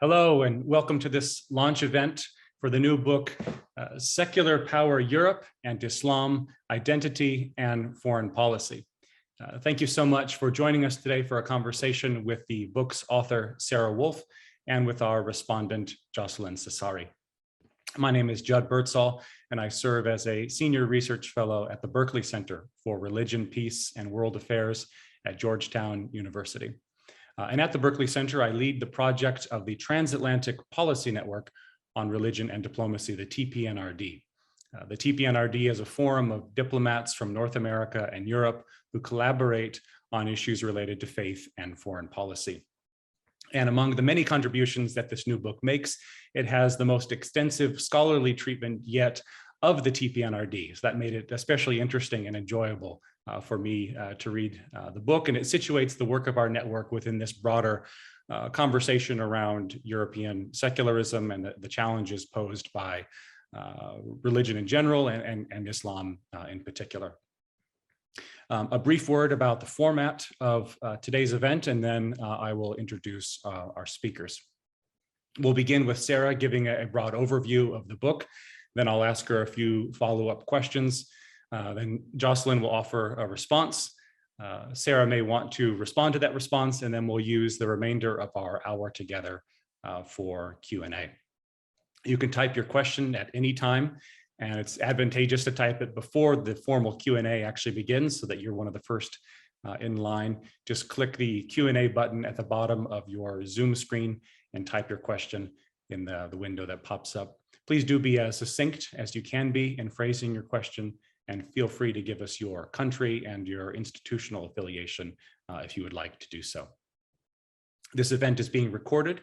Hello, and welcome to this launch event for the new book, Secular Power Europe and Islam, Identity and Foreign Policy. Thank you so much for joining us today for a conversation with the book's author, Sarah Wolf, and with our respondent, Jocelyn Cesari. My name is Judd Birdsall, and I serve as a senior research fellow at the Berkeley Center for Religion, Peace, and World Affairs at Georgetown University. And at the Berkeley Center, I lead the project of the Transatlantic Policy Network on Religion and Diplomacy, the TPNRD. The TPNRD is a forum of diplomats from North America and Europe who collaborate on issues related to faith and foreign policy. And among the many contributions that this new book makes, it has the most extensive scholarly treatment yet of the TPNRD. So that made it especially interesting and enjoyable for me to read the book, and it situates the work of our network within this broader conversation around European secularism and the challenges posed by religion in general and Islam in particular. A brief word about the format of today's event, and then I will introduce our speakers. We'll begin with Sarah giving a broad overview of the book. Then I'll ask her a few follow-up questions. Then Jocelyn will offer a response. Sarah may want to respond to that response, and then we'll use the remainder of our hour together for Q&A. You can type your question at any time, and it's advantageous to type it before the formal Q&A actually begins so that you're one of the first in line. Just click the Q&A button at the bottom of your Zoom screen and type your question in the window that pops up. Please do be as succinct as you can be in phrasing your question, and feel free to give us your country and your institutional affiliation if you would like to do so. This event is being recorded,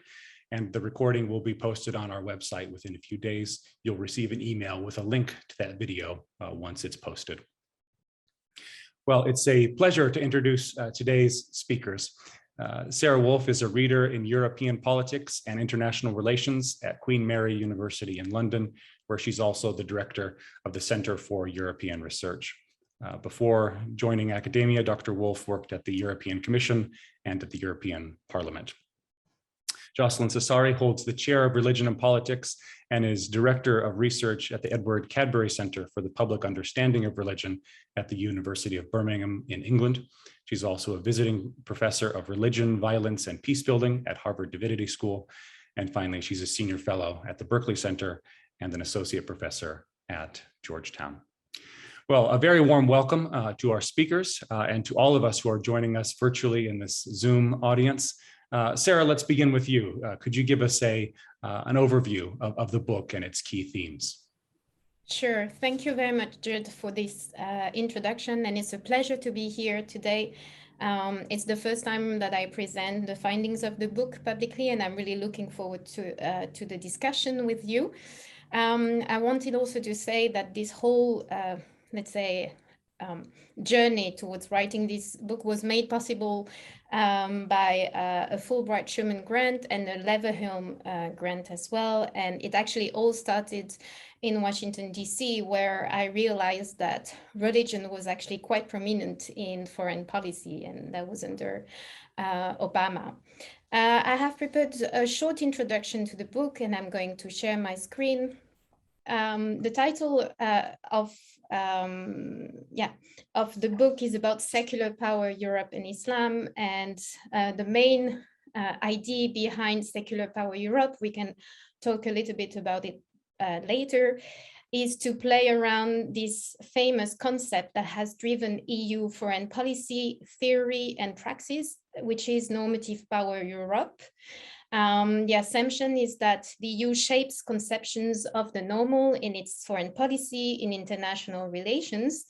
and the recording will be posted on our website within a few days. You'll receive an email with a link to that video once it's posted. Well, it's a pleasure to introduce today's speakers. Sarah Wolf is a reader in European politics and international relations at Queen Mary University in London, where she's also the director of the Center for European Research. Before joining academia, Dr. Wolf worked at the European Commission and at the European Parliament. Jocelyn Cesari holds the chair of religion and politics and is director of research at the Edward Cadbury Center for the Public Understanding of Religion at the University of Birmingham in England. She's also a visiting professor of religion, violence, and peace building at Harvard Divinity School. And finally, she's a senior fellow at the Berkeley Center and an associate professor at Georgetown. Well, a very warm welcome to our speakers and to all of us who are joining us virtually in this Zoom audience. Sarah, let's begin with you. Could you give us an overview of the book and its key themes? Sure. Thank you very much, Judd, for this introduction, and it's a pleasure to be here today. It's the first time that I present the findings of the book publicly, and I'm really looking forward to the discussion with you. I wanted also to say that this whole, let's say, journey towards writing this book was made possible by a Fulbright Schuman grant and a Leverhulme grant as well. And it actually all started in Washington, D.C., where I realized that religion was actually quite prominent in foreign policy, and that was under Obama. I have prepared a short introduction to the book, and I'm going to share my screen. The title of the book is about secular power, Europe and Islam, and the main idea behind secular power Europe, we can talk a little bit about it later, is to play around this famous concept that has driven EU foreign policy theory and praxis, which is normative power Europe. The assumption is that the EU shapes conceptions of the normal in its foreign policy, in international relations.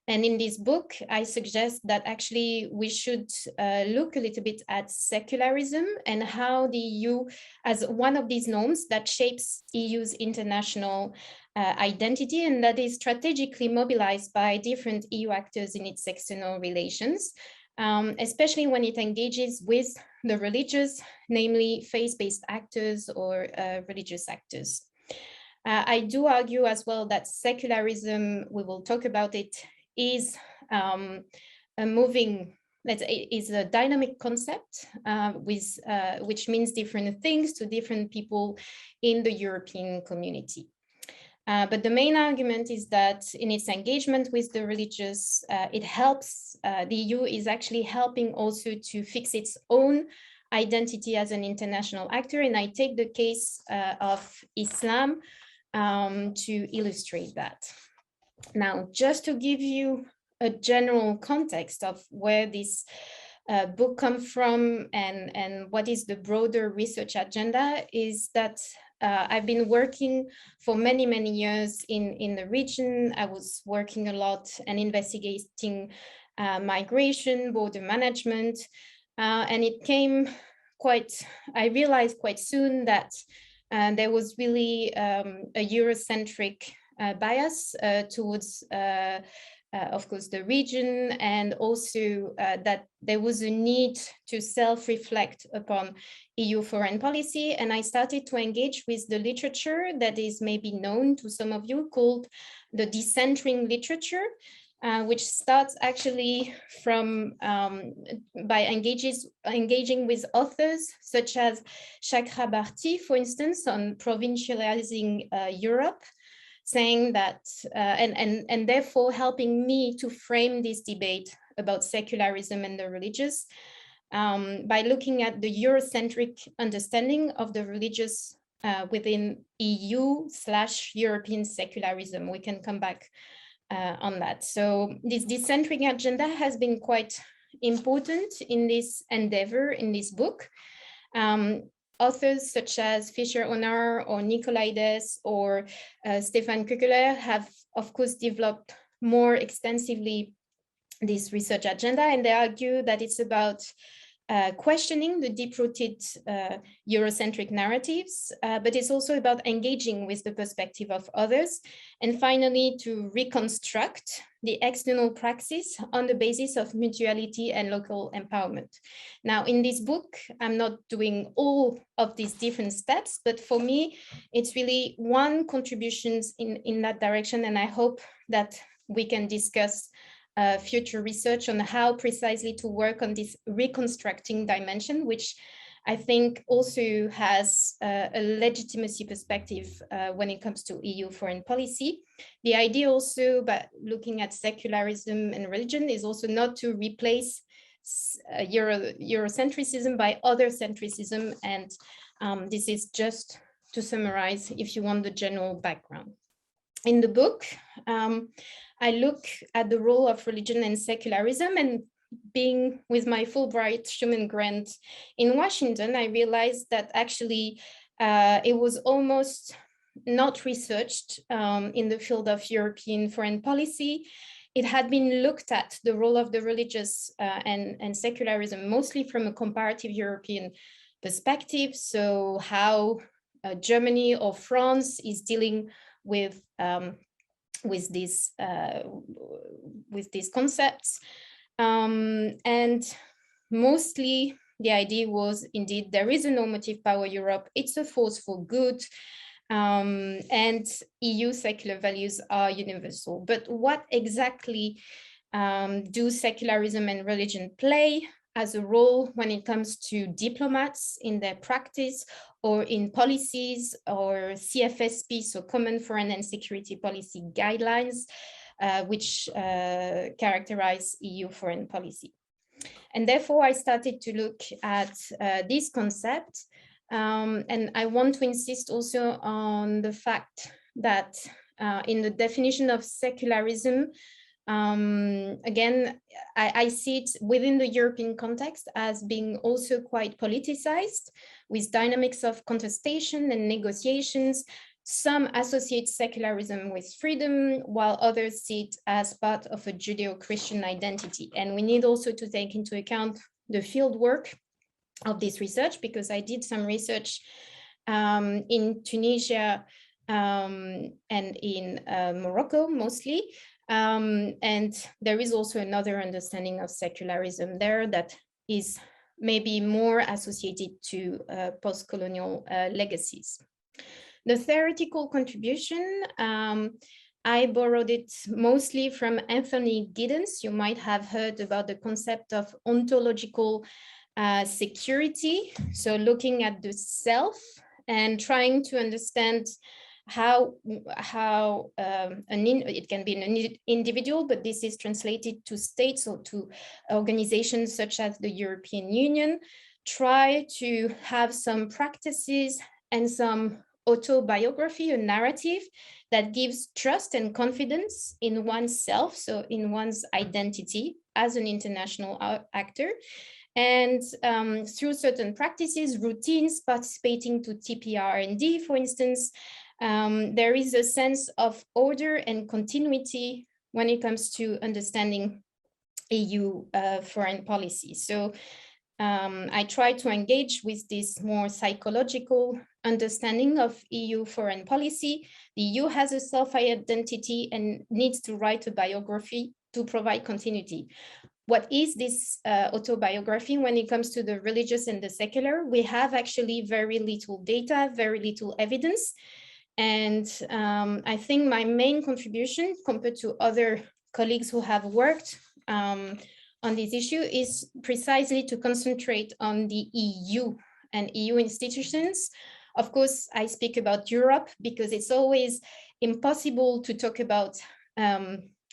And in this book, I suggest that actually we should look a little bit at secularism and how the EU as one of these norms that shapes EU's international identity, and that is strategically mobilized by different EU actors in its external relations, especially when it engages with the religious, namely faith-based actors or religious actors. I do argue as well that secularism, we will talk about it, is a moving is a dynamic concept which means different things to different people in the European community. But the main argument is that in its engagement with the religious, it helps, the EU is actually helping also to fix its own identity as an international actor. And I take the case of Islam to illustrate that. Now, just to give you a general context of where this book comes from and what is the broader research agenda is that I've been working for many, many years in the region. I was working a lot and investigating migration, border management, and it came I realized quite soon that there was really a Eurocentric bias towards of course, the region, and also that there was a need to self-reflect upon EU foreign policy. And I started to engage with the literature that is maybe known to some of you, called the decentering literature, which starts actually from by engaging with authors such as Chakrabarty, for instance, on provincializing Europe, saying that, and therefore helping me to frame this debate about secularism and the religious by looking at the Eurocentric understanding of the religious within EU/European secularism. We can come back on that. So this decentering agenda has been quite important in this endeavor, in this book. Authors such as Fischer Onar or Nicolaides or Stefan Kukele have, of course, developed more extensively this research agenda, and they argue that it's about questioning the deep-rooted Eurocentric narratives, but it's also about engaging with the perspective of others, and finally to reconstruct the external praxis on the basis of mutuality and local empowerment. Now, in this book, I'm not doing all of these different steps, but for me, it's really one contribution in that direction, and I hope that we can discuss future research on how precisely to work on this reconstructing dimension, which I think also has a legitimacy perspective when it comes to EU foreign policy. The idea also, by looking at secularism and religion, is also not to replace Eurocentrism by other centricism. And this is just to summarize, if you want, the general background. In the book, I look at the role of religion and secularism, and being with my Fulbright Schuman grant in Washington, I realized that actually it was almost not researched in the field of European foreign policy. It had been looked at, the role of the religious and secularism, mostly from a comparative European perspective. So how Germany or France is dealing with these concepts, and mostly the idea was indeed there is a normative power Europe, it's a force for good, and EU secular values are universal. But what exactly do secularism and religion play as a role when it comes to diplomats in their practice, or in policies, or CFSP, so Common Foreign and Security Policy Guidelines, which characterize EU foreign policy. And therefore, I started to look at this concept, and I want to insist also on the fact that in the definition of secularism, again, I see it within the European context as being also quite politicized, with dynamics of contestation and negotiations. Some associate secularism with freedom, while others see it as part of a Judeo-Christian identity. And we need also to take into account the field work of this research, because I did some research in Tunisia and in Morocco mostly. And there is also another understanding of secularism there that is maybe more associated to post-colonial legacies. The theoretical contribution I borrowed it mostly from Anthony Giddens. You might have heard about the concept of ontological security. So looking at the self and trying to understand how it can be an individual, but this is translated to states or to organizations such as the European Union, try to have some practices and some autobiography, a narrative that gives trust and confidence in oneself, so in one's identity as an international actor. And through certain practices, routines, participating to TPR&D, for instance, there is a sense of order and continuity when it comes to understanding EU foreign policy. So I try to engage with this more psychological understanding of EU foreign policy. The EU has a self-identity and needs to write a biography to provide continuity. What is this autobiography when it comes to the religious and the secular? We have actually very little data, very little evidence. And I think my main contribution compared to other colleagues who have worked on this issue is precisely to concentrate on the EU and EU institutions. Of course, I speak about Europe because it's always impossible to talk about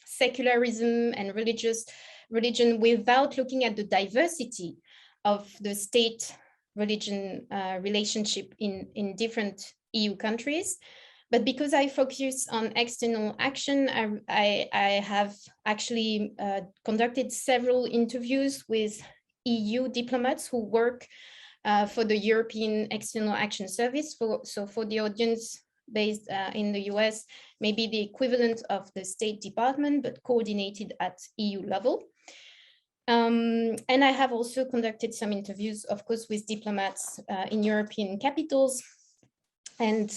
secularism and religion without looking at the diversity of the state-religion relationship in different EU countries. But because I focus on external action, I have actually conducted several interviews with EU diplomats who work for the European External Action Service. So for the audience based in the US, maybe the equivalent of the State Department, but coordinated at EU level. And I have also conducted some interviews, of course, with diplomats in European capitals and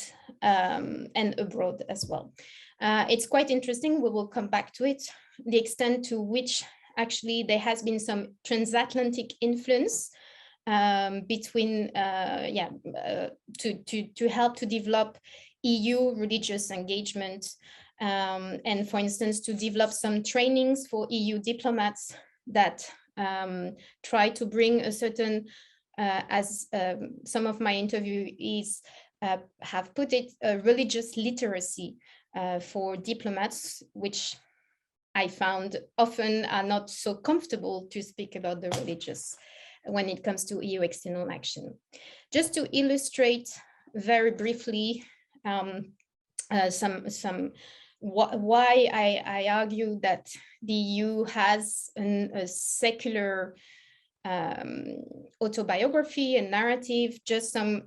abroad as well. It's quite interesting, we will come back to it, the extent to which actually there has been some transatlantic influence between, to help to develop EU religious engagement, and for instance, to develop some trainings for EU diplomats that try to bring a certain, as some of my interviewees have put it, religious literacy for diplomats, which I found often are not so comfortable to speak about the religious when it comes to EU external action. Just to illustrate very briefly why I argue that the EU has a secular autobiography and narrative, just some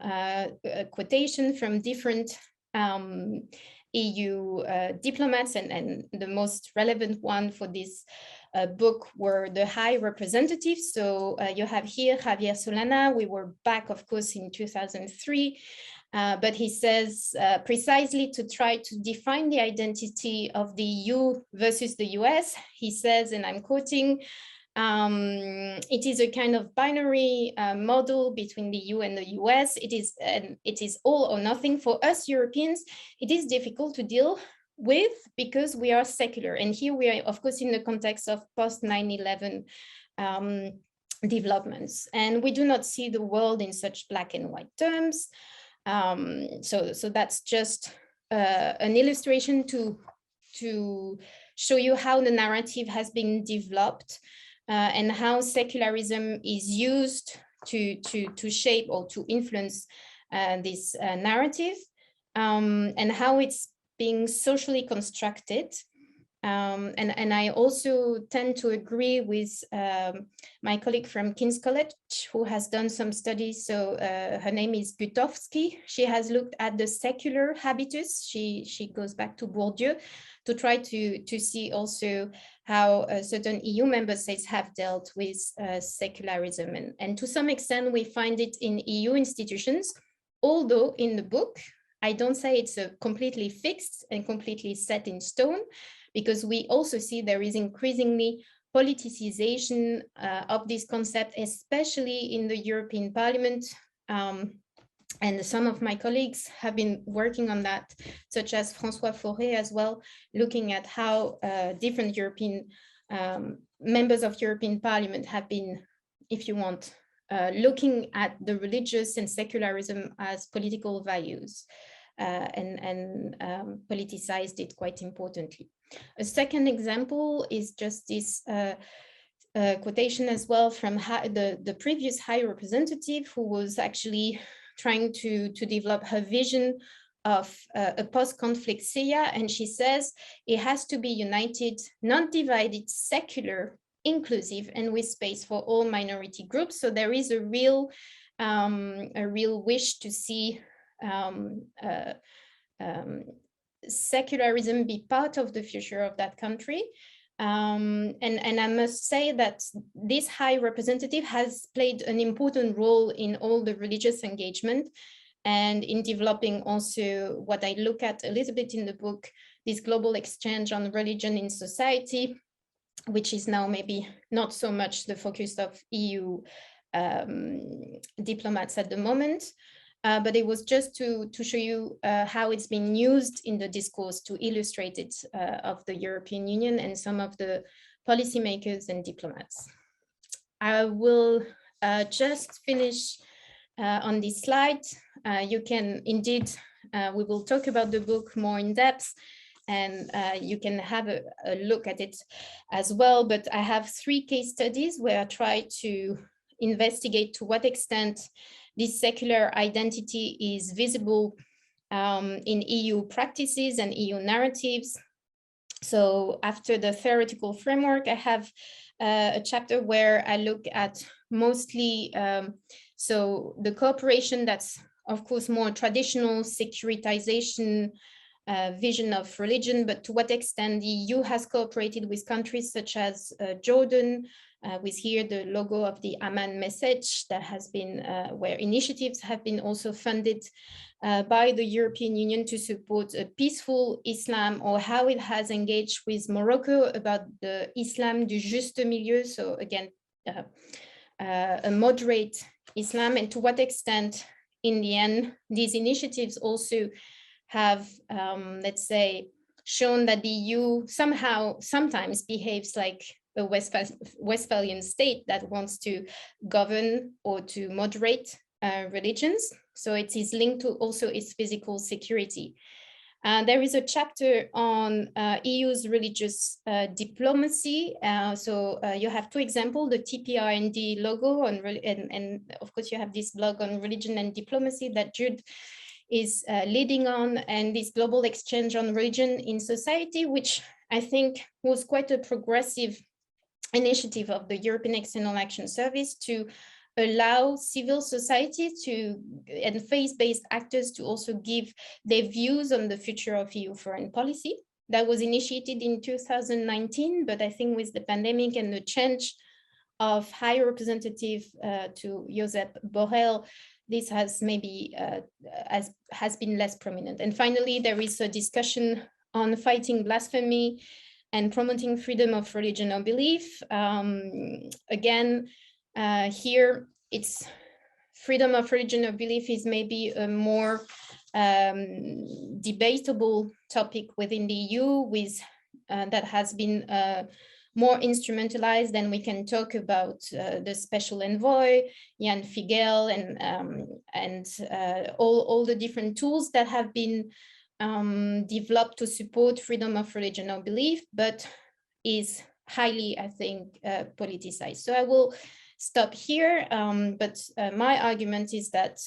quotation from different EU diplomats, and the most relevant one for this book were the high representatives. So you have here Javier Solana. We were back, of course, in 2003. But he says precisely to try to define the identity of the EU versus the US, he says, and I'm quoting, it is a kind of binary model between the EU and the US. It is all or nothing. For us Europeans, it is difficult to deal with because we are secular. And here we are, of course, in the context of post 9/11 developments. And we do not see the world in such black and white terms. So that's just an illustration to show you how the narrative has been developed and how secularism is used to shape or to influence this narrative, and how it's being socially constructed. And I also tend to agree with my colleague from King's College, who has done some studies. So her name is Gutowski. She has looked at the secular habitus. She goes back to Bourdieu to try to see also how certain EU member states have dealt with secularism. And to some extent, we find it in EU institutions, although in the book, I don't say it's a completely fixed and completely set in stone, because we also see there is increasingly politicization of this concept, especially in the European Parliament. And some of my colleagues have been working on that, such as François Fauré as well, looking at how different European members of European Parliament have been, if you want, looking at the religious and secularism as political values and politicized it quite importantly. A second example is just this quotation as well from the previous High Representative, who was actually trying to develop her vision of a post-conflict Syria. And she says, it has to be united, not divided, secular, inclusive, and with space for all minority groups. So there is a real wish to see secularism be part of the future of that country. And I must say that this High Representative has played an important role in all the religious engagement and in developing also what I look at a little bit in the book, this global exchange on religion in society, which is now maybe not so much the focus of EU diplomats at the moment. But it was just to show you how it's been used in the discourse to illustrate it of the European Union and some of the policymakers and diplomats. I will just finish on this slide. You can indeed, we will talk about the book more in depth, and you can have a look at it as well. But I have 3 case studies where I try to investigate to what extent this secular identity is visible in EU practices and EU narratives. So after the theoretical framework, I have a chapter where I look at mostly, so the cooperation that's of course more traditional securitization vision of religion, but to what extent the EU has cooperated with countries such as Jordan, with here the logo of the Amman message that has been, where initiatives have been also funded by the European Union to support a peaceful Islam, or how it has engaged with Morocco about the Islam du juste milieu. So again, a moderate Islam, and to what extent in the end, these initiatives also have, let's say, shown that the EU sometimes behaves like a Westphalian state that wants to govern or to moderate religions. So it is linked to also its physical security. There is a chapter on EU's religious diplomacy. So you have 2 examples, the TPRND logo, and of course you have this blog on religion and diplomacy that Jude is leading on, and this global exchange on religion in society, which I think was quite a progressive initiative of the European External Action Service to allow civil society and faith-based actors to also give their views on the future of EU foreign policy. That was initiated in 2019, but I think with the pandemic and the change of High Representative to Josep Borrell, this has maybe has been less prominent. And finally, there is a discussion on fighting blasphemy and promoting freedom of religion or belief. Again, here it's freedom of religion or belief is maybe a more debatable topic within the EU, with that has been more instrumentalized. And we can talk about the special envoy, Jan Figel, and all the different tools that have been developed to support freedom of religion or belief, but is highly, I think, politicized. So I will stop here, but my argument is that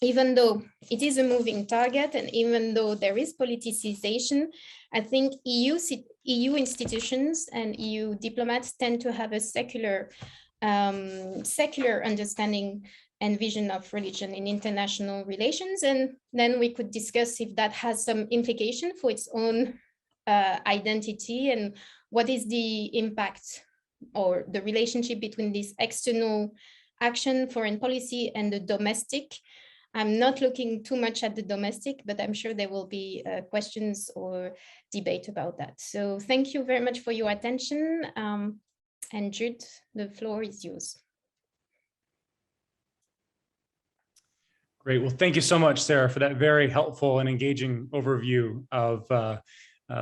even though it is a moving target, and even though there is politicization, I think EU institutions and EU diplomats tend to have a secular understanding and vision of religion in international relations. And then we could discuss if that has some implication for its own identity, and what is the impact or the relationship between this external action, foreign policy, and the domestic. I'm not looking too much at the domestic, but I'm sure there will be questions or debate about that. So thank you very much for your attention. And Jude, the floor is yours. Great. Well, thank you so much, Sarah, for that very helpful and engaging overview of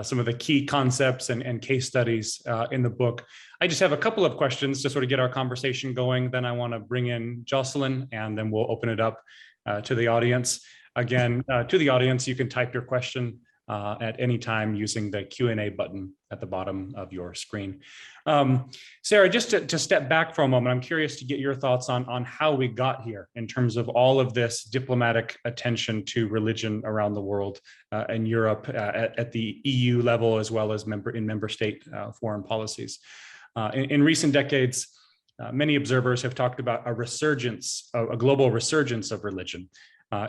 some of the key concepts and case studies in the book. I just have a couple of questions to sort of get our conversation going. Then I want to bring in Jocelyn, and then we'll open it up to the audience. Again, to the audience, you can type your question at any time using the Q&A button at the bottom of your screen. Sarah, just to step back for a moment, I'm curious to get your thoughts on how we got here in terms of all of this diplomatic attention to religion around the world and Europe at the EU level, as well as member state foreign policies. In recent decades, many observers have talked about a global resurgence of religion.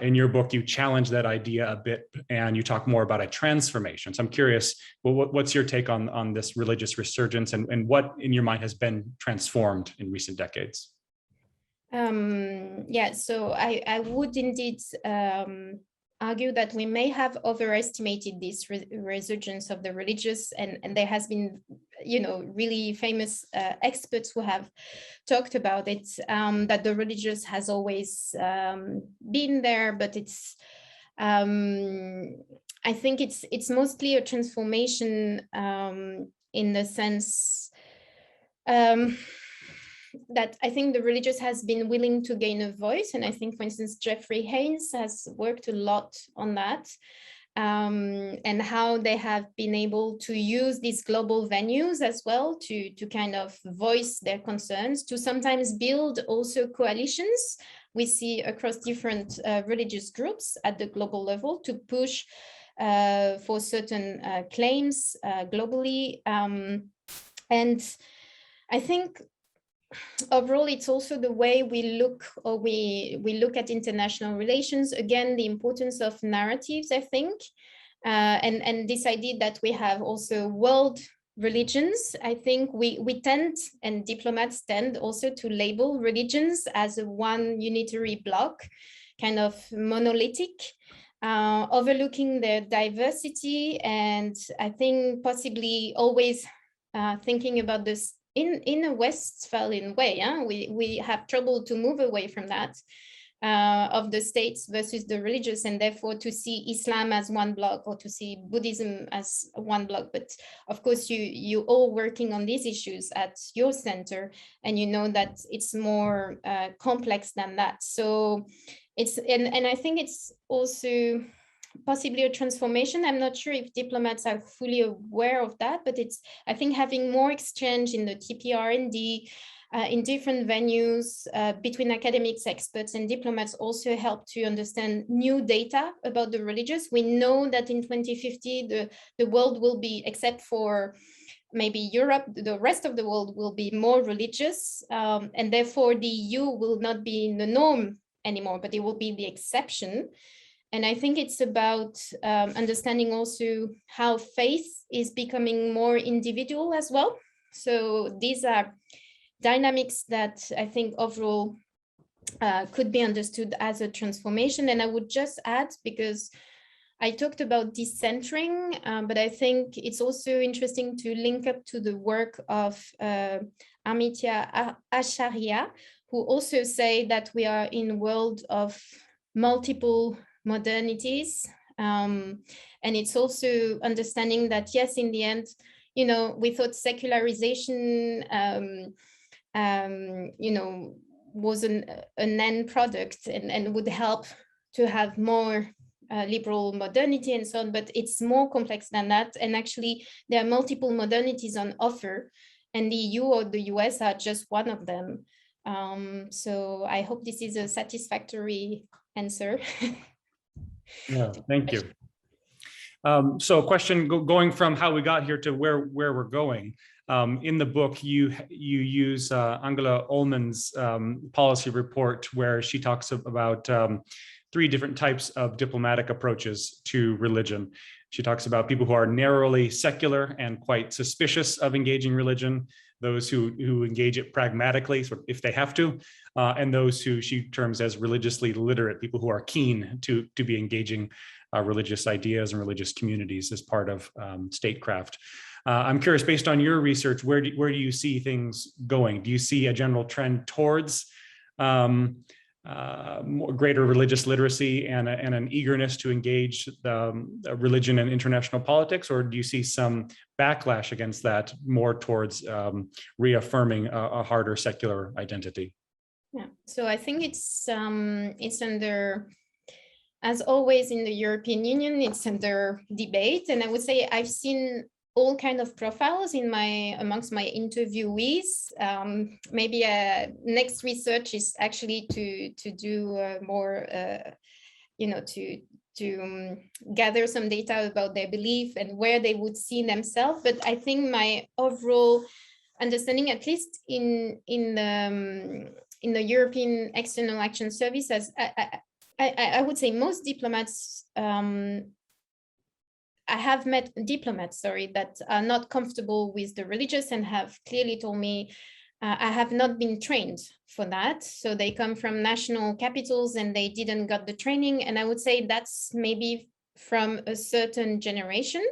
In your book, you challenge that idea a bit, and you talk more about a transformation. So I'm curious, well, what's your take on this religious resurgence, and what in your mind has been transformed in recent decades? Yeah, so I would indeed argue that we may have overestimated this resurgence of the religious, and there has been, really famous experts who have talked about it, that the religious has always been there, but it's I think it's mostly a transformation in the sense that I think the religious has been willing to gain a voice. And I think, for instance, Jeffrey Haynes has worked a lot on that, and how they have been able to use these global venues as well to kind of voice their concerns, to sometimes build also coalitions we see across different religious groups at the global level to push for certain claims globally. And I think overall, it's also the way we look at international relations. Again, the importance of narratives, I think, and this idea that we have also world religions. I think we tend, and diplomats tend also to label religions as a one unitary block, kind of monolithic, overlooking their diversity, and I think possibly always thinking about this in a Westphalian way. We have trouble to move away from that, of the states versus the religious, and therefore to see Islam as one block or to see Buddhism as one block. But of course, you all working on these issues at your center, and you know that it's more complex than that. So it's, and I think it's also possibly a transformation. I'm not sure if diplomats are fully aware of that, but it's, I think, having more exchange in the TPRND, in different venues between academics, experts, and diplomats also help to understand new data about the religious. We know that in 2050, the world will be, except for maybe Europe, the rest of the world will be more religious, and therefore the EU will not be the norm anymore, but it will be the exception. And I think it's about understanding also how faith is becoming more individual as well. So these are dynamics that I think overall could be understood as a transformation. And I would just add, because I talked about decentering, but I think it's also interesting to link up to the work of Amitya Acharya, who also say that we are in a world of multiple modernities, and it's also understanding that, yes, in the end, we thought secularization was an end product and would help to have more liberal modernity and so on, but it's more complex than that. And actually, there are multiple modernities on offer, and the EU or the US are just one of them. So I hope this is a satisfactory answer. Yeah, thank you. So a question going from how we got here to where we're going. In the book, you use Angela Ullman's policy report, where she talks about 3 different types of diplomatic approaches to religion. She talks about people who are narrowly secular and quite suspicious of engaging religion, those who engage it pragmatically, sort of if they have to, and those who she terms as religiously literate, people who are keen to be engaging religious ideas and religious communities as part of statecraft. I'm curious, based on your research, where do you see things going? Do you see a general trend towards greater religious literacy and an eagerness to engage religion and international politics, or do you see some backlash against that, more towards reaffirming a harder secular identity? Yeah, so I think it's under, as always in the European Union, it's under debate, and I would say I've seen all kind of profiles amongst my interviewees. Maybe next research is actually to do more, to gather some data about their belief and where they would see themselves. But I think my overall understanding, at least in the European External Action Service, as I would say most diplomats, I have met diplomats, that are not comfortable with the religious and have clearly told me, I have not been trained for that. So they come from national capitals and they didn't got the training. And I would say that's maybe from a certain generation.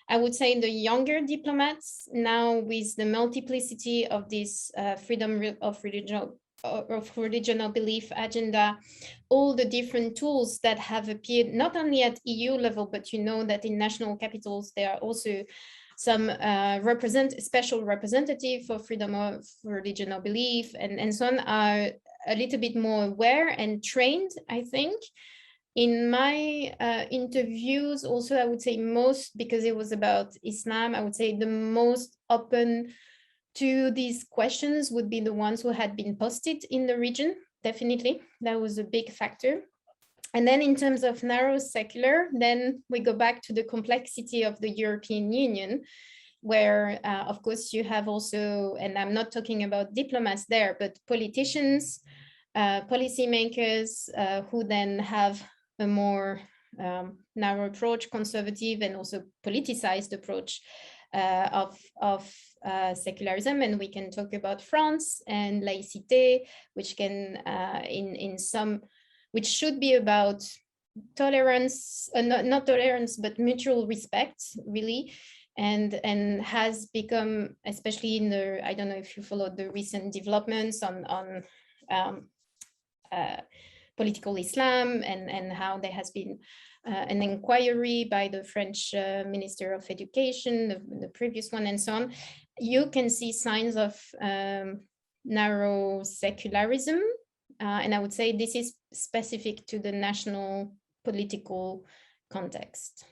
I would say the younger diplomats now, with the multiplicity of this freedom of religional belief agenda, all the different tools that have appeared not only at EU level, but you know that in national capitals there are also some special representative for freedom of religional belief and so on, are a little bit more aware and trained, I think. In my interviews also, I would say most, because it was about Islam, I would say the most open to these questions would be the ones who had been posted in the region. Definitely, that was a big factor. And then in terms of narrow secular, then we go back to the complexity of the European Union, where of course you have also, and I'm not talking about diplomats there, but politicians, policymakers who then have a more narrow approach, conservative and also politicized approach of secularism. And we can talk about France and laïcité, which can which should be about tolerance, not tolerance, but mutual respect, really, and has become, especially in the, I don't know if you followed the recent developments on political Islam and how there has been an inquiry by the French Minister of Education, the previous one, and so on. You can see signs of narrow secularism. And I would say this is specific to the national political context.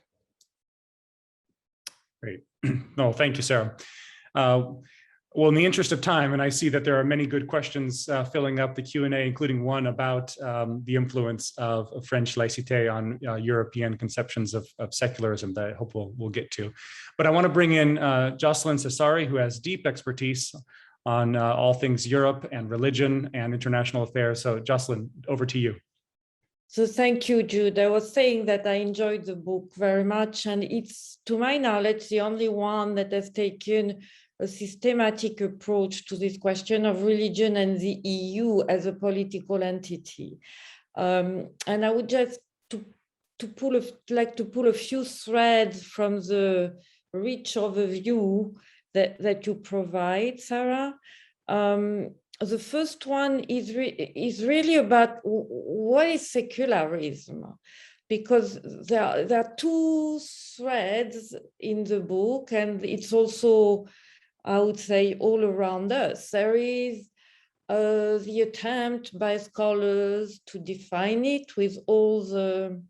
Great. No, thank you, Sarah. Well, in the interest of time, and I see that there are many good questions filling up the Q&A, including one about the influence of French laïcité on European conceptions of secularism that I hope we'll get to. But I want to bring in Jocelyn Cesari, who has deep expertise on all things Europe and religion and international affairs. So Jocelyn, over to you. So thank you, Jude. I was saying that I enjoyed the book very much, and it's, to my knowledge, the only one that has taken a systematic approach to this question of religion and the EU as a political entity. And I would just like to pull a few threads from the rich overview that you provide, Sarah. The first one is really about what is secularism, because there are two threads in the book, and it's also, I would say, all around us. There is the attempt by scholars to define it with all the,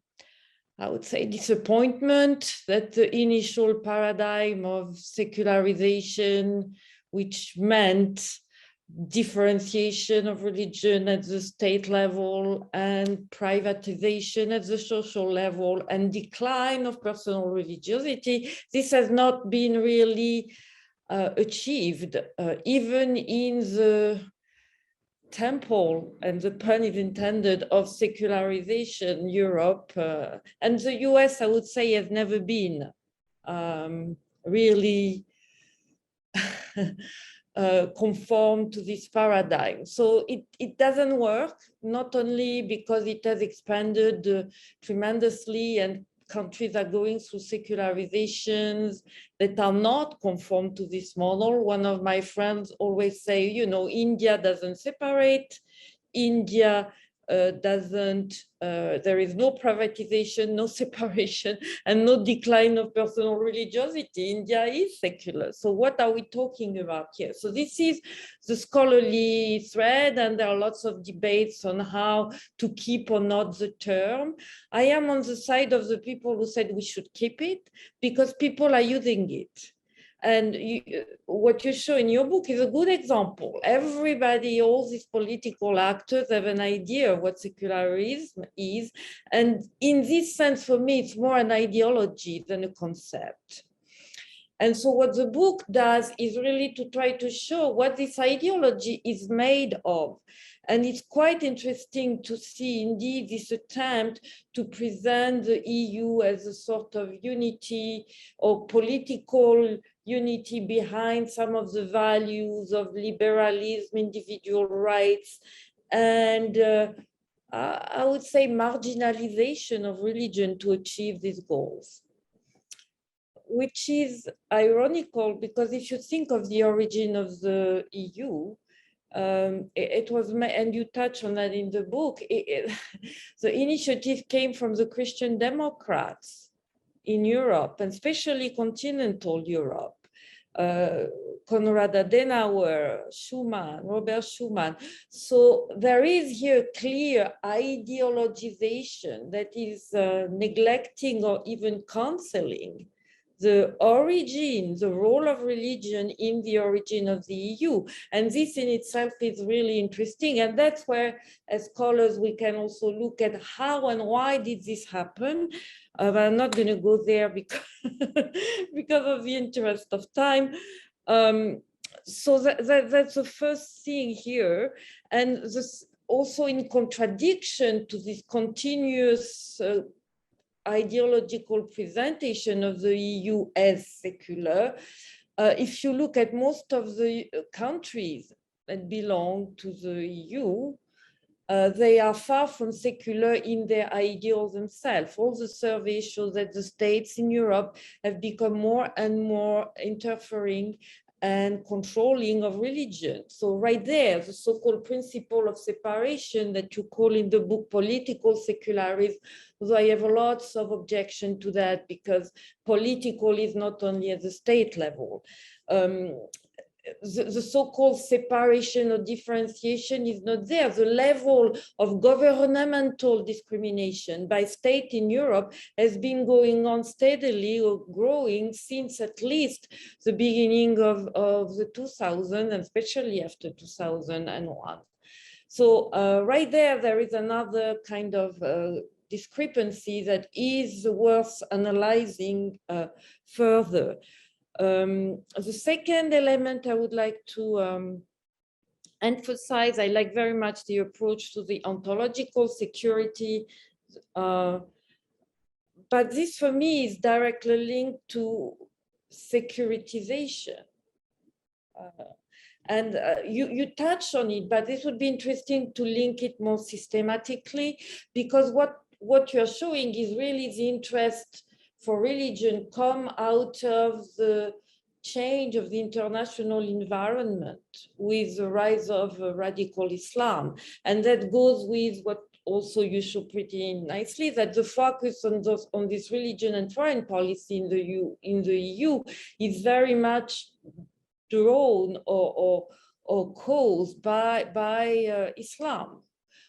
I would say, disappointment that the initial paradigm of secularization, which meant differentiation of religion at the state level and privatization at the social level and decline of personal religiosity, this has not been really achieved, even in the temple, and the pun is intended, of secularization. Europe and the US, I would say, has never been really conform to this paradigm. So it doesn't work, not only because it has expanded tremendously and countries are going through secularizations that are not conform to this model. One of my friends always say, you know, India doesn't separate. India there is no privatization, no separation, and no decline of personal religiosity. India is secular. So what are we talking about here? So this is the scholarly thread, and there are lots of debates on how to keep or not the term. I am on the side of the people who said we should keep it because people are using it. And what you show in your book is a good example. Everybody, all these political actors have an idea of what secularism is. And in this sense, for me, it's more an ideology than a concept. And so what the book does is really to try to show what this ideology is made of. And it's quite interesting to see indeed this attempt to present the EU as a sort of unity or political unity behind some of the values of liberalism, individual rights, and I would say marginalization of religion to achieve these goals. Which is ironical because if you think of the origin of the EU, it was, and you touch on that in the book, the initiative came from the Christian Democrats in Europe, and especially continental Europe. Konrad Adenauer, Schuman, Robert Schuman. So there is here clear ideologization that is neglecting or even canceling the origin, the role of religion in the origin of the EU. And this in itself is really interesting. And that's where, as scholars, we can also look at how and why did this happen. But I'm not going to go there because, because of the interest of time. So that's the first thing here. And this also in contradiction to this continuous ideological presentation of the EU as secular. If you look at most of the countries that belong to the EU, they are far from secular in their ideals themselves. All the surveys show that the states in Europe have become more and more interfering and controlling of religion. So right there, the so-called principle of separation that you call in the book political secularism, although I have lots of objection to that because political is not only at the state level. The so-called separation or differentiation is not there. The level of governmental discrimination by state in Europe has been going on steadily or growing since at least the beginning of the 2000s, and especially after 2001. So right there is another kind of discrepancy that is worth analyzing further. The second element I would like to emphasize, I like very much the approach to the ontological security, but this for me is directly linked to securitization. And you touched on it, but this would be interesting to link it more systematically, because what you're showing is really the interest for religion come out of the change of the international environment with the rise of radical Islam. And that goes with what also you show pretty nicely, that the focus on this religion and foreign policy in the EU is very much drawn or caused by Islam,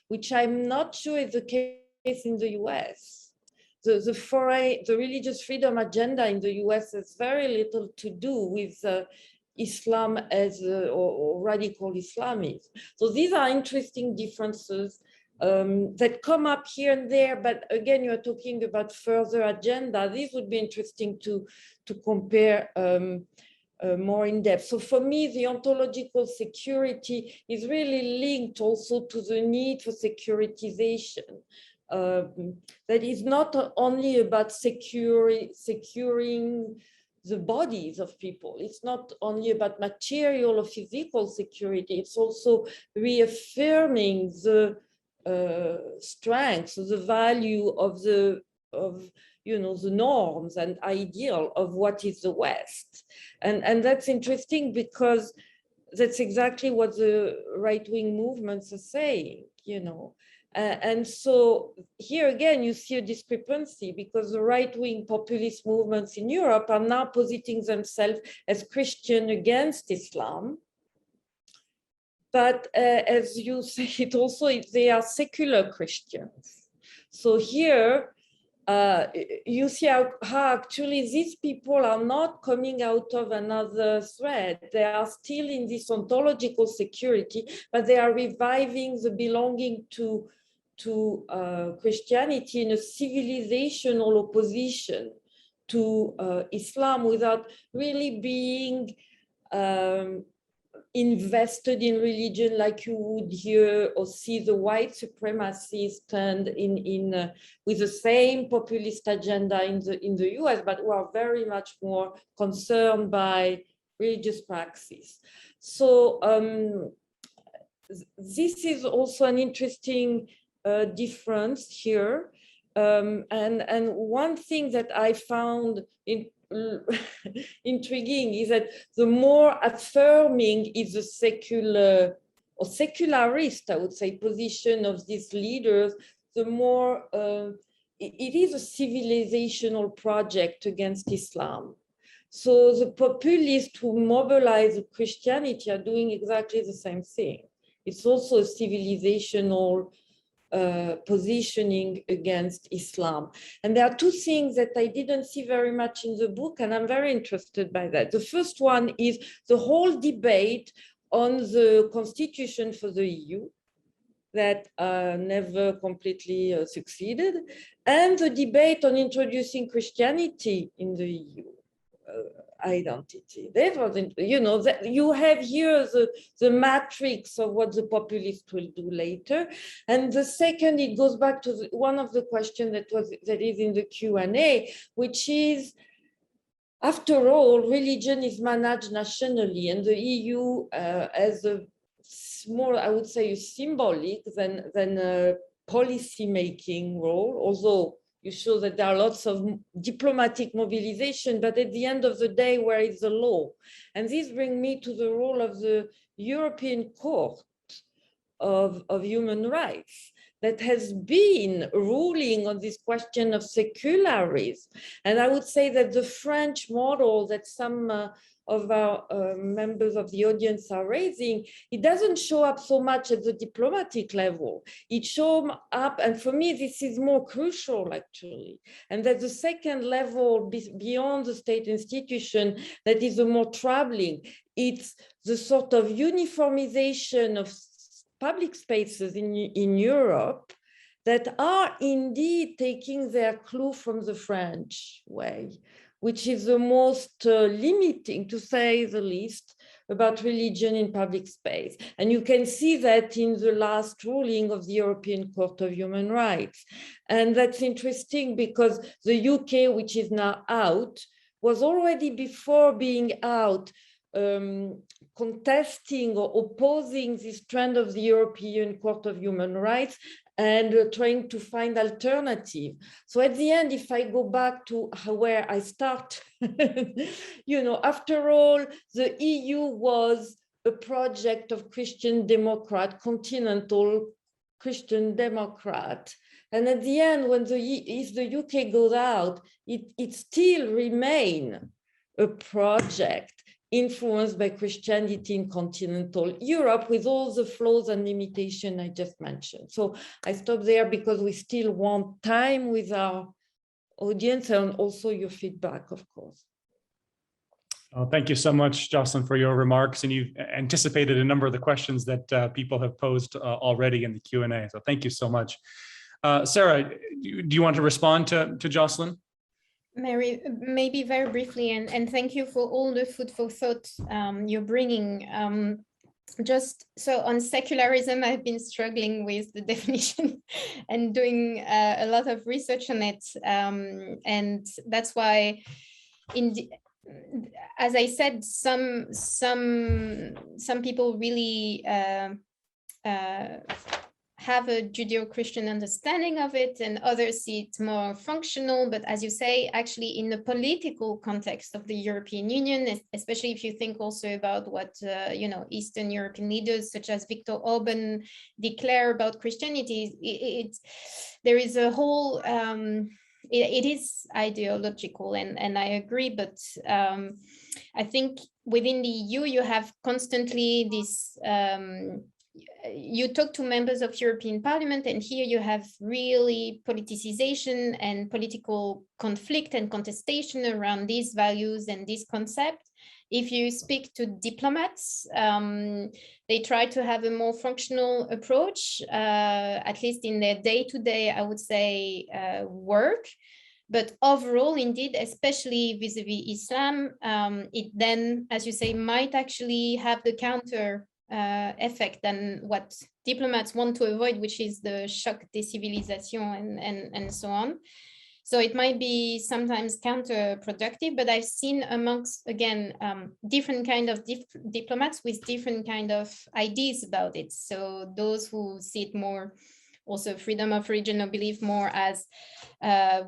which I'm not sure is the case in the US. The religious freedom agenda in the US has very little to do with Islam as or radical Islamism. So these are interesting differences that come up here and there. But again, you're talking about further agenda. These would be interesting to compare more in depth. So for me, the ontological security is really linked also to the need for securitization. That is not only about securing the bodies of people. It's not only about material or physical security. It's also reaffirming the strength, the value of the norms and ideal of what is the West. And that's interesting because that's exactly what the right-wing movements are saying, And so here again, you see a discrepancy because the right-wing populist movements in Europe are now positing themselves as Christian against Islam. But as you say, it also, they are secular Christians. So here, you see how actually these people are not coming out of another thread. They are still in this ontological security, but they are reviving the belonging to Christianity in a civilizational opposition to Islam without really being invested in religion like you would hear or see the white supremacists stand in with the same populist agenda in the US, but who are very much more concerned by religious praxis. So this is also an interesting difference here. And one thing that I found intriguing is that the more affirming is the secular or secularist, I would say, position of these leaders, the more it is a civilizational project against Islam. So the populists who mobilize Christianity are doing exactly the same thing. It's also a civilizational positioning against Islam. And there are two things that I didn't see very much in the book, and I'm very interested by that. The first one is the whole debate on the constitution for the EU that never completely succeeded, and the debate on introducing Christianity in the EU identity. That was, you know, that you have here the matrix of what the populists will do later. And the second, it goes back to one of the questions that is in the Q&A, which is, after all, religion is managed nationally, and the EU as a more, I would say, symbolic than a policy-making role, although you show that there are lots of diplomatic mobilization, but at the end of the day, where is the law? And this brings me to the role of the European Court of Human Rights that has been ruling on this question of secularism. And I would say that the French model that some of our members of the audience are raising, it doesn't show up so much at the diplomatic level. It shows up, and for me, this is more crucial actually. And that the second level beyond the state institution, that is the more troubling. It's the sort of uniformization of public spaces in Europe that are indeed taking their clue from the French way, which is the most limiting, to say the least, about religion in public space. And you can see that in the last ruling of the European Court of Human Rights. And that's interesting because the UK, which is now out, was already before being out contesting or opposing this trend of the European Court of Human Rights and trying to find alternative. So at the end, if I go back to where I start, you know, after all, the EU was a project of Christian Democrat, continental Christian Democrat. And at the end, when if the UK goes out, it still remains a project influenced by Christianity in continental Europe with all the flaws and limitations I just mentioned. So I stop there because we still want time with our audience and also your feedback, of course. Thank you so much, Jocelyn, for your remarks. And you've anticipated a number of the questions that people have posed already in the Q&A. So thank you so much. Sarah, do you want to respond to Jocelyn? Mary, maybe very briefly, and thank you for all the food for thought you're bringing. Just so on secularism, I've been struggling with the definition and doing a lot of research on it. And that's why, as I said, some people really have a Judeo-Christian understanding of it, and others see it more functional. But as you say, actually in the political context of the European Union, especially if you think also about what Eastern European leaders such as Viktor Orban declare about Christianity, there is a whole it is ideological, and I agree, but I think within the EU you have constantly this you talk to members of European Parliament, and here you have really politicization and political conflict and contestation around these values and this concept. If you speak to diplomats, they try to have a more functional approach, at least in their day-to-day, I would say, work. But overall, indeed, especially vis-a-vis Islam, it then, as you say, might actually have the counter effect than what diplomats want to avoid, which is the shock décivilisation and so on. So it might be sometimes counterproductive, but I've seen amongst, again, different kind of diplomats with different kind of ideas about it. So those who see it more, also freedom of religion or belief more as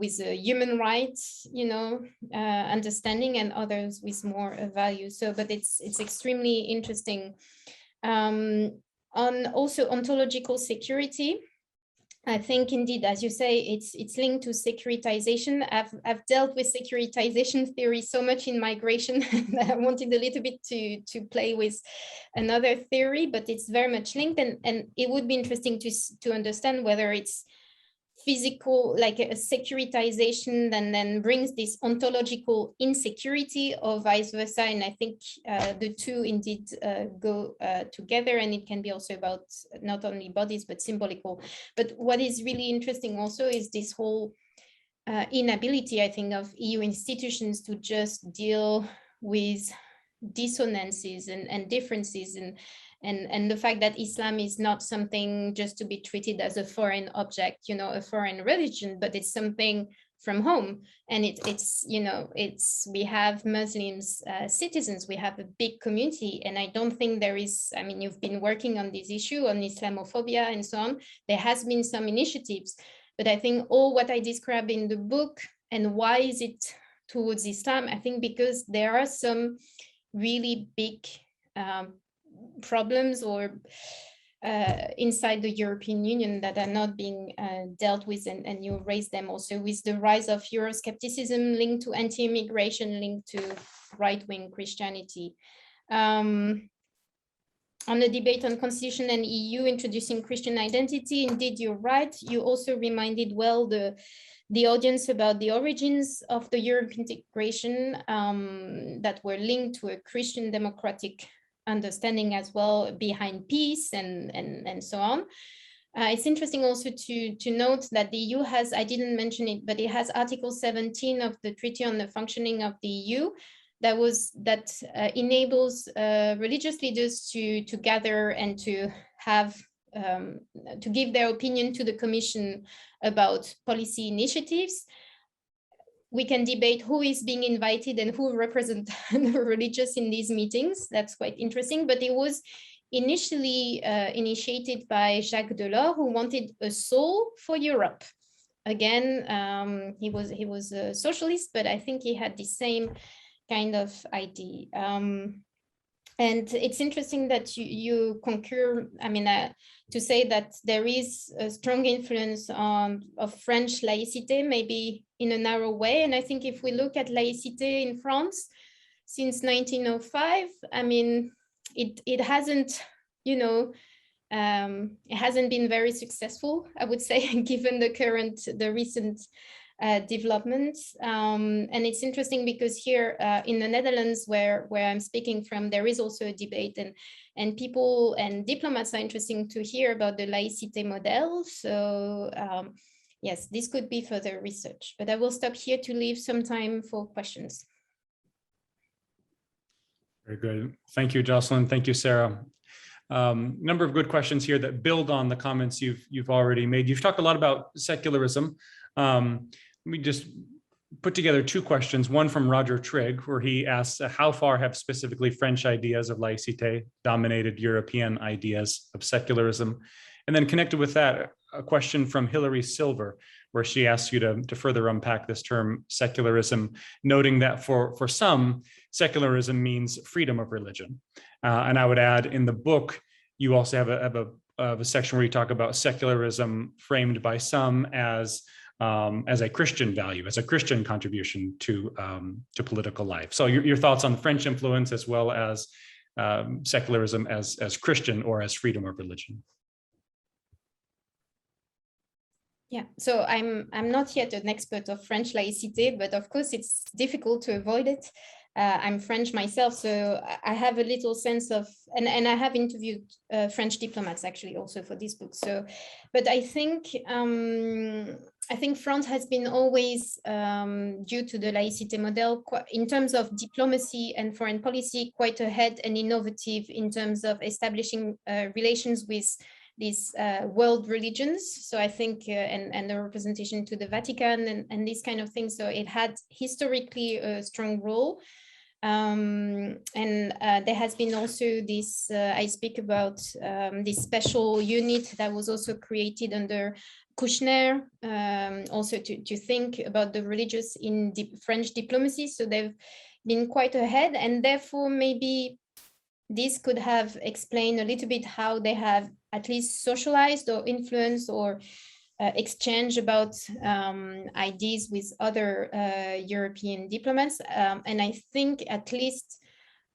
with a human rights, understanding, and others with more value. So, but it's extremely interesting. On also ontological security, I think indeed, as you say, it's linked to securitization. I've dealt with securitization theory so much in migration that I wanted a little bit to play with another theory, but it's very much linked, and it would be interesting to understand whether it's physical, like a securitization that then brings this ontological insecurity, or vice versa. And I think the two indeed go together, and it can be also about not only bodies but symbolical. But what is really interesting also is this whole inability, I think, of EU institutions to just deal with dissonances and differences, and the fact that Islam is not something just to be treated as a foreign object, a foreign religion, but it's something from home. And we have Muslims citizens, we have a big community, and I don't think there is, I mean, you've been working on this issue on Islamophobia and so on. There has been some initiatives, but I think all what I describe in the book, and why is it towards Islam, I think because there are some really big problems or inside the European Union that are not being dealt with, and you raise them also with the rise of Euroscepticism linked to anti-immigration, linked to right-wing Christianity. On the debate on constitution and EU introducing Christian identity, indeed, you're right. You also reminded well the audience about the origins of the European integration that were linked to a Christian democratic understanding as well behind peace and so on. It's interesting also to note that the EU has, I didn't mention it, but it has Article 17 of the Treaty on the Functioning of the EU that enables religious leaders to gather and to have to give their opinion to the Commission about policy initiatives. We can debate who is being invited and who represent the religious in these meetings. That's quite interesting, but it was initially initiated by Jacques Delors, who wanted a soul for Europe. Again, he was a socialist, but I think he had the same kind of idea. And it's interesting that you concur, I mean, to say that there is a strong influence of French laïcité, maybe in a narrow way. And I think if we look at laïcité in France since 1905, I mean, it hasn't, it hasn't been very successful, I would say, given the recent developments. And it's interesting because here in the Netherlands, where I'm speaking from, there is also a debate, and people and diplomats are interesting to hear about the laïcité model. So yes, this could be further research, but I will stop here to leave some time for questions. Very good. Thank you, Jocelyn. Thank you, Sarah. Number of good questions here that build on the comments you've already made. You've talked a lot about secularism. Let me just put together two questions, one from Roger Trigg, where he asks, how far have specifically French ideas of laïcité dominated European ideas of secularism? And then connected with that, a question from Hilary Silver, where she asks you to further unpack this term secularism, noting that for some, secularism means freedom of religion. And I would add, in the book, you also have a section where you talk about secularism framed by some as a Christian value, as a Christian contribution to political life. So your thoughts on French influence, as well as secularism as Christian or as freedom of religion. Yeah, so I'm not yet an expert of French laïcité, but of course it's difficult to avoid it. I'm French myself, so I have a little sense of, and I have interviewed French diplomats actually also for this book. So, but I think France has been always, due to the laïcité model, in terms of diplomacy and foreign policy, quite ahead and innovative in terms of establishing relations with these world religions. So I think, and the representation to the Vatican and these kind of things. So it had historically a strong role. And there has been also this, I speak about this special unit that was also created under Kouchner, also to think about the religious in French diplomacy. So they've been quite ahead, and therefore maybe this could have explained a little bit how they have at least socialized or influenced or exchange about ideas with other European diplomats. And I think at least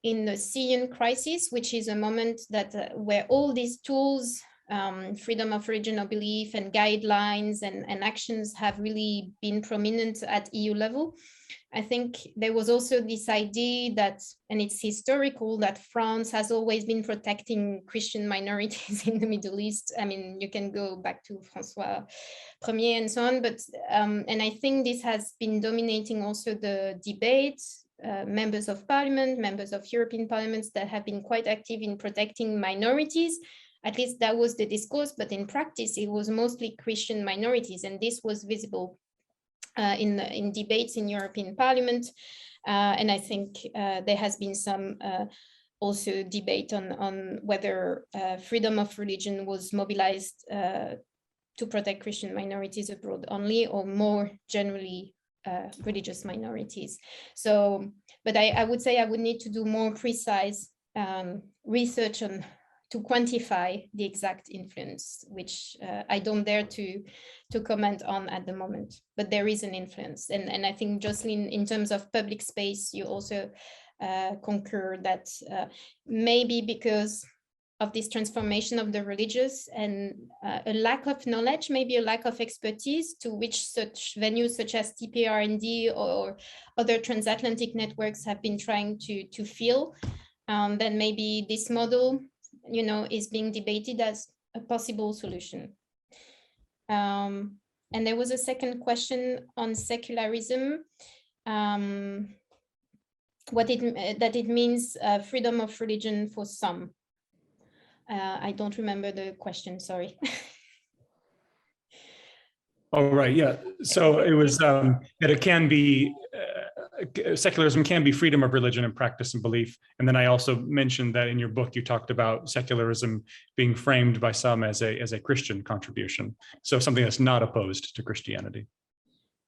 in the Syrian crisis, which is a moment that where all these tools, freedom of religion or belief and guidelines and actions have really been prominent at EU level. I think there was also this idea that, and it's historical, that France has always been protecting Christian minorities in the Middle East. I mean, you can go back to François Ier and so on, but, and I think this has been dominating also the debate, members of parliament, members of European parliaments that have been quite active in protecting minorities. At least that was the discourse, but in practice, it was mostly Christian minorities, and this was visible in debates in European Parliament. And I think there has been some also debate on whether freedom of religion was mobilized to protect Christian minorities abroad only, or more generally religious minorities. So, but I would say I would need to do more precise research on to quantify the exact influence, which I don't dare to comment on at the moment, but there is an influence. And I think, Jocelyn, in terms of public space, you also concur that maybe because of this transformation of the religious and a lack of knowledge, maybe a lack of expertise, to which such venues such as TPRND or other transatlantic networks have been trying to fill, then maybe this model, you know, is being debated as a possible solution. And there was a second question on secularism, that it means freedom of religion for some. I don't remember the question, sorry. Oh, right, yeah. So it was that it can be, secularism can be freedom of religion and practice and belief. And then I also mentioned that in your book, you talked about secularism being framed by some as a Christian contribution. So something that's not opposed to Christianity.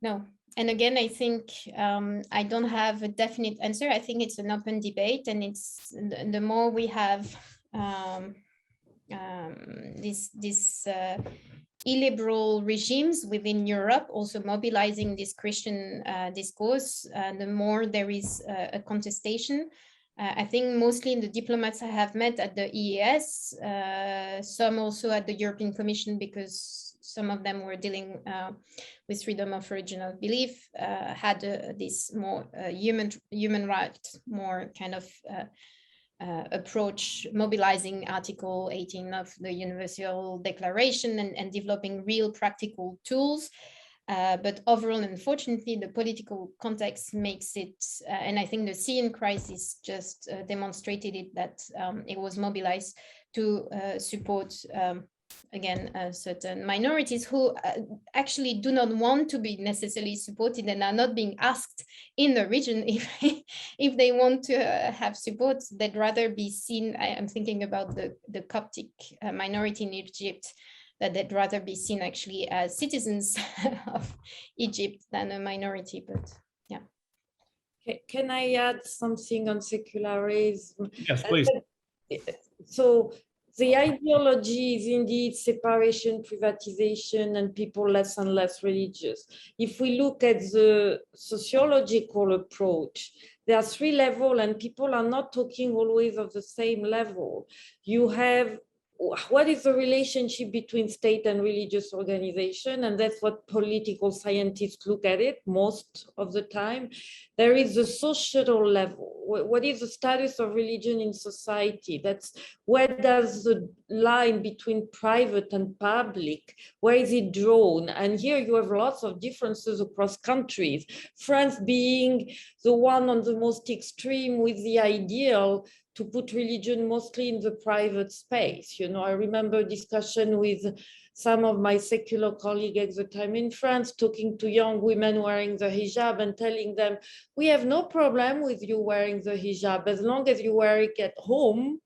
No. And again, I think I don't have a definite answer. I think it's an open debate, and it's the more we have this illiberal regimes within Europe also mobilizing this Christian discourse, the more there is a contestation. I think mostly in the diplomats I have met at the EES, some also at the European Commission, because some of them were dealing with freedom of religion of belief, had this more human rights, more kind of approach, mobilizing Article 18 of the Universal Declaration and developing real practical tools. But overall, unfortunately, the political context makes it, and I think the Syrian crisis just demonstrated it, that it was mobilized to support again, certain minorities who actually do not want to be necessarily supported and are not being asked in the region if they want to have support. They'd rather be seen. I'm thinking about the Coptic minority in Egypt, that they'd rather be seen actually as citizens of Egypt than a minority. But yeah. Can I add something on secularism? Yes, please. So the ideology is indeed separation, privatization, and people less and less religious. If we look at the sociological approach, there are 3 levels, and people are not talking always of the same level. You have what is the relationship between state and religious organization, and that's what political scientists look at it most of the time. There is the societal level. What is the status of religion in society? That's where does the line between private and public, where is it drawn? And here you have lots of differences across countries. France being the one on the most extreme with the ideal to put religion mostly in the private space. I remember discussion with some of my secular colleagues at the time in France, talking to young women wearing the hijab and telling them, we have no problem with you wearing the hijab as long as you wear it at home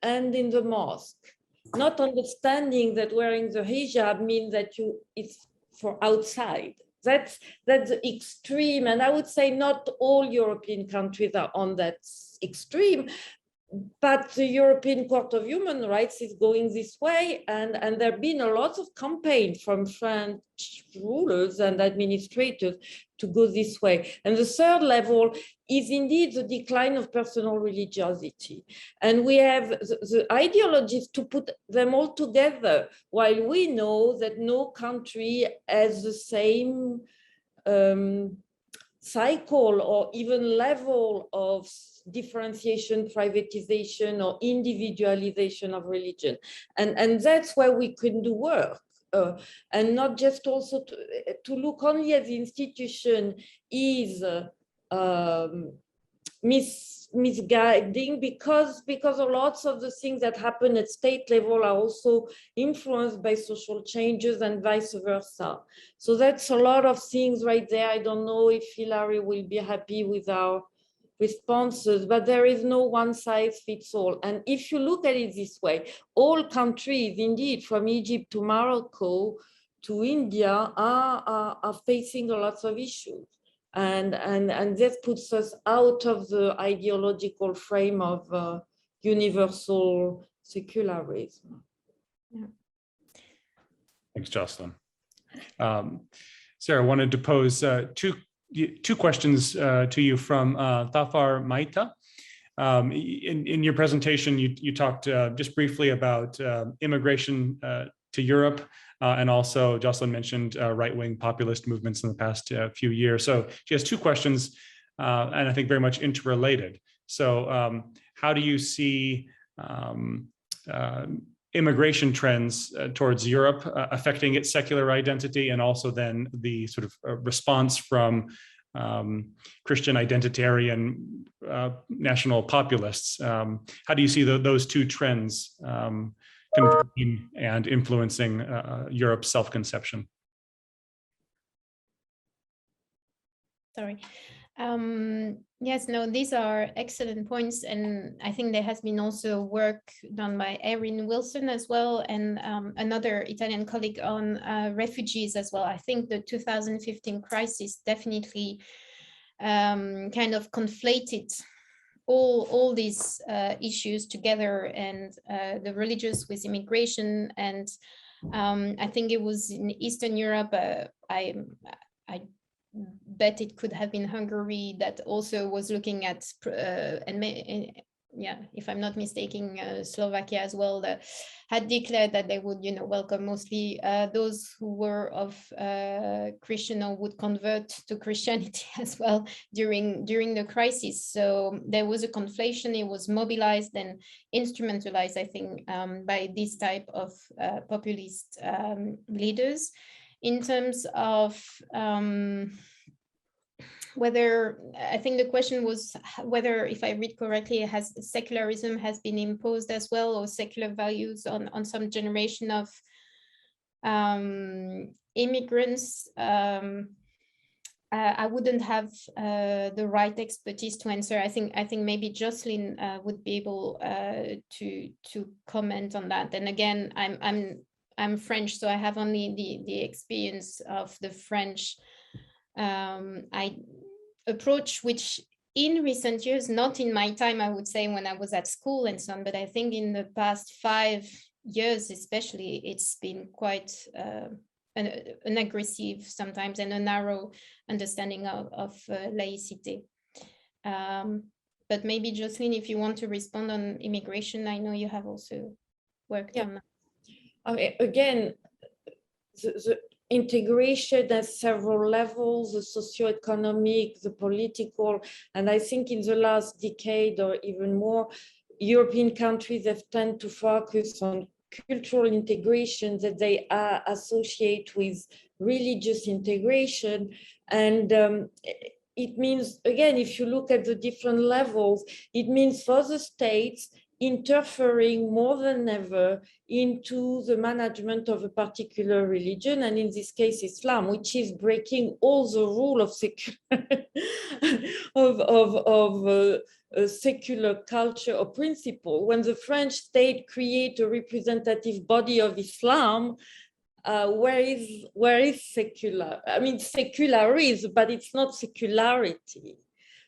and in the mosque. Not understanding that wearing the hijab means that it's for outside. That's the extreme. And I would say not all European countries are on that extreme, but the European Court of Human Rights is going this way, and there have been a lot of campaigns from French rulers and administrators to go this way. And the 3rd level is indeed the decline of personal religiosity. And we have the ideologies to put them all together, while we know that no country has the same cycle or even level of differentiation, privatization, or individualization of religion. And that's where we can do work. And not just also to look only at the institution is misguiding, because lots of the things that happen at state level are also influenced by social changes and vice versa. So that's a lot of things right there. I don't know if Hilary will be happy with our responses, but there is no one size fits all. And if you look at it this way, all countries, indeed, from Egypt to Morocco to India, are facing a lot of issues. And this puts us out of the ideological frame of universal secularism. Yeah. Thanks, Jocelyn. Sarah, I wanted to pose two questions to you from Thafar Maita. In your presentation, you talked just briefly about immigration to Europe, and also Jocelyn mentioned right-wing populist movements in the past few years. So she has 2 questions, and I think very much interrelated. So how do you see immigration trends towards Europe affecting its secular identity, and also then the sort of response from Christian identitarian national populists? How do you see those 2 trends converging and influencing Europe's self-conception? Sorry. Yes, no, these are excellent points. And I think there has been also work done by Erin Wilson as well, and another Italian colleague on refugees as well. I think the 2015 crisis definitely kind of conflated all these issues together, and the religious with immigration. And I think it was in Eastern Europe, I bet it could have been Hungary that also was looking at, yeah, if I'm not mistaken, Slovakia as well, that had declared that they would, welcome mostly those who were of Christian or would convert to Christianity as well during the crisis. So there was a conflation. It was mobilized and instrumentalized, I think, by this type of populist leaders. In terms of whether, I think the question was whether, if I read correctly, has secularism has been imposed as well, or secular values on some generation of immigrants. I wouldn't have the right expertise to answer. I think maybe Jocelyn would be able to comment on that. And again, I'm French, so I have only the experience of the French approach, which in recent years, not in my time, I would say, when I was at school and so on, but I think in the past 5 years especially, it's been quite an aggressive sometimes and a narrow understanding of laicity. But maybe Jocelyn, if you want to respond on immigration, I know you have also worked on that. I mean, again, the integration at several levels, the socio-economic, the political, and I think in the last decade or even more, European countries have tended to focus on cultural integration that they associate with religious integration. And it means, again, if you look at the different levels, it means for the states interfering more than ever into the management of a particular religion, and in this case Islam, which is breaking all the rule of secular culture or principle. When the French state create a representative body of Islam, where is secular? I mean, secular is, but it's not secularity.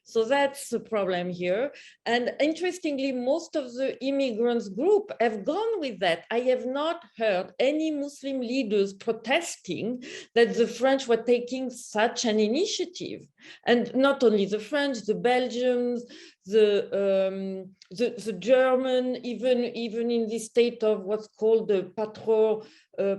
So that's the problem here. And interestingly, most of the immigrants group have gone with that. I have not heard any Muslim leaders protesting that the French were taking such an initiative. And not only the French, the Belgians, the German, even in the state of what's called the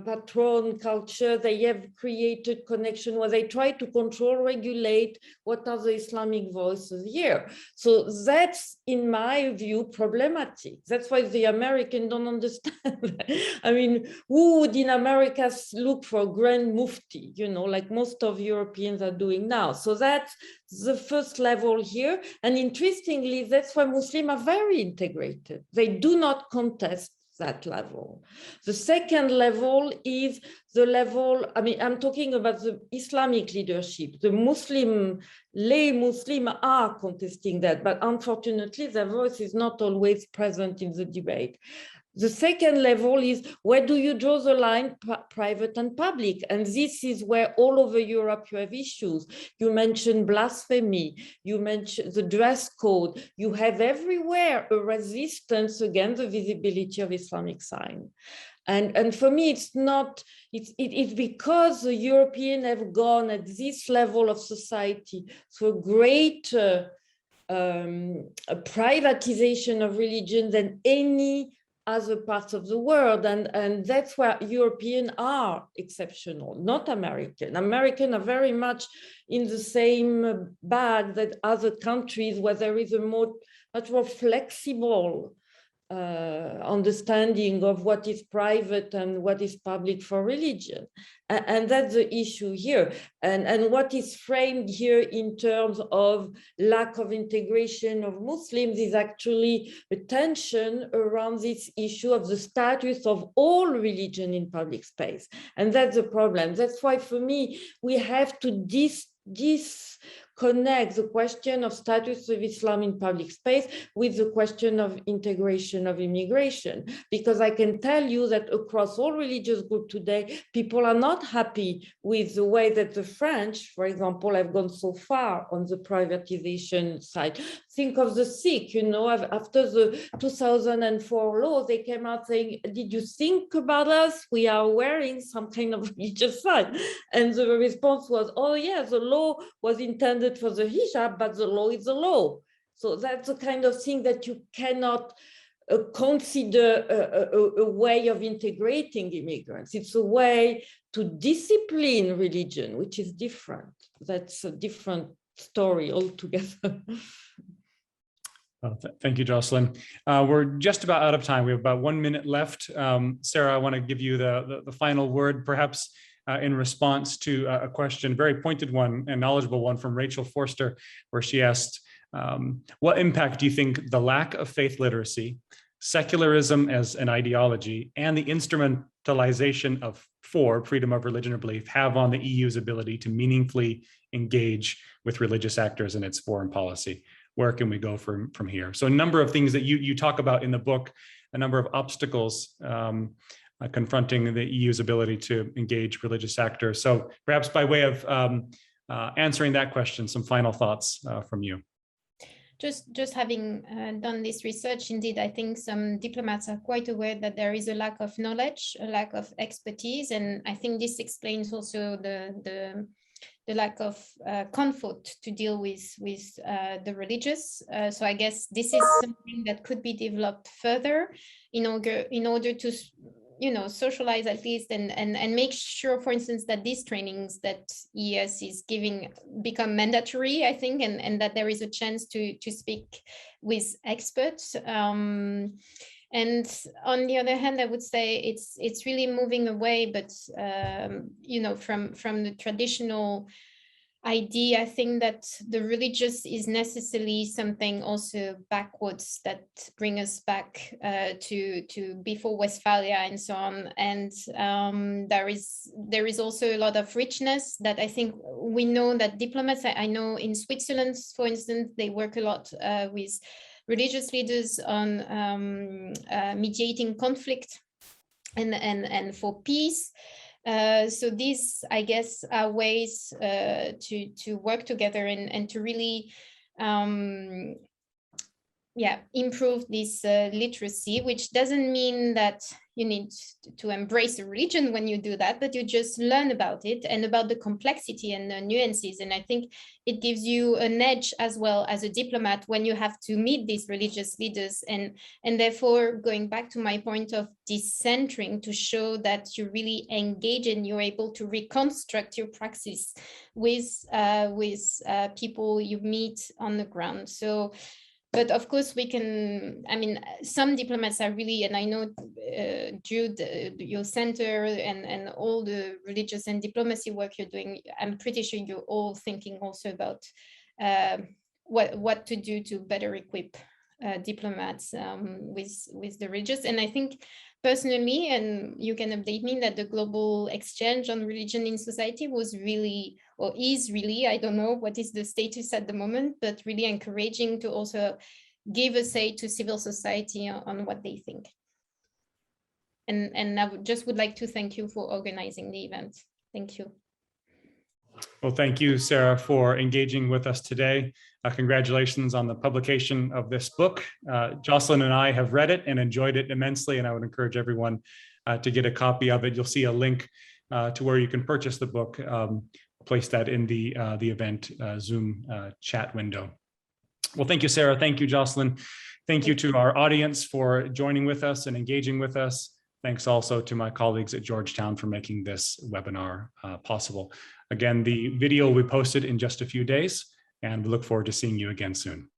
patron culture, they have created connection where they try to control, regulate what are the Islamic voices here. So that's, in my view, problematic. That's why the Americans don't understand. I mean, who would in America look for a grand mufti, you know, like most of Europeans are doing now? So that's the first level here. And interestingly, that's why Muslims are very integrated. They do not contest that level. The second level is the level, I mean, I'm talking about the Islamic leadership. The lay Muslim are contesting that, but unfortunately their voice is not always present in the debate. The second level is, where do you draw the line, private and public? And this is where all over Europe you have issues. You mentioned blasphemy, you mentioned the dress code. You have everywhere a resistance against the visibility of Islamic sign. And for me, it's because the Europeans have gone at this level of society through a great privatization of religion than any other parts of the world, and that's where Europeans are exceptional, not American. Americans are very much in the same bag that other countries where there is a much more flexible understanding of what is private and what is public for religion. And that's the issue here. And what is framed here in terms of lack of integration of Muslims is actually a tension around this issue of the status of all religion in public space. And that's the problem. That's why, for me, we have to disconnect the question of status of Islam in public space with the question of integration of immigration, because I can tell you that across all religious groups today, people are not happy with the way that the French, for example, have gone so far on the privatization side. Think of the Sikh, you know, after the 2004 law, they came out saying, did you think about us? We are wearing some kind of religious sign. And the response was, oh yeah, the law was intended for the hijab, but the law is the law. So that's the kind of thing that you cannot consider a way of integrating immigrants. It's a way to discipline religion, which is different. That's a different story altogether. Well, thank you, Jocelyn. We're just about out of time. We have about 1 minute left. Sarah, I want to give you the final word, perhaps. in response to a question, very pointed one and knowledgeable one from Rachel Forster, where she asked, what impact do you think the lack of faith literacy, secularism as an ideology, and the instrumentalization of freedom of religion or belief have on the EU's ability to meaningfully engage with religious actors in its foreign policy? Where can we go from here? So a number of things that you talk about in the book, a number of obstacles confronting the EU's ability to engage religious actors. So perhaps by way of answering that question, some final thoughts from you. Just having done this research, indeed, I think some diplomats are quite aware that there is a lack of knowledge, a lack of expertise, and I think this explains also the lack of comfort to deal with the religious. So I guess this is something that could be developed further in order to, you know, socialize at least and make sure, for instance, that these trainings that EES is giving become mandatory, I think, and that there is a chance to speak with experts. And on the other hand, I would say it's really moving away, but you know, from the traditional idea, I think that the religious is necessarily something also backwards that bring us back to before Westphalia and so on. And there is also a lot of richness that I think we know that diplomats, I know in Switzerland, for instance, they work a lot with religious leaders on mediating conflict and for peace. So these, I guess, are ways to work together and to really improve this literacy, which doesn't mean that you need to embrace a religion when you do that, but you just learn about it and about the complexity and the nuances. And I think it gives you an edge as well as a diplomat when you have to meet these religious leaders. And therefore, going back to my point of decentering, to show that you really engage and you're able to reconstruct your praxis with people you meet on the ground. So, but of course we can, I mean, some diplomats are really, and I know Jude, your center and all the religious and diplomacy work you're doing, I'm pretty sure you're all thinking also about what to do to better equip diplomats with the religious. And I think personally, and you can update me, that the global exchange on religion in society was really, or is really, I don't know what is the status at the moment, but really encouraging to also give a say to civil society on what they think. And I just would like to thank you for organizing the event. Thank you. Well, thank you, Sarah, for engaging with us today. Congratulations on the publication of this book. Jocelyn and I have read it and enjoyed it immensely, and I would encourage everyone to get a copy of it. You'll see a link to where you can purchase the book. Place that in the event Zoom chat window. Well, thank you, Sarah. Thank you, Jocelyn. Thank you to our audience for joining with us and engaging with us. Thanks also to my colleagues at Georgetown for making this webinar possible. Again, the video will be posted in just a few days, and we look forward to seeing you again soon.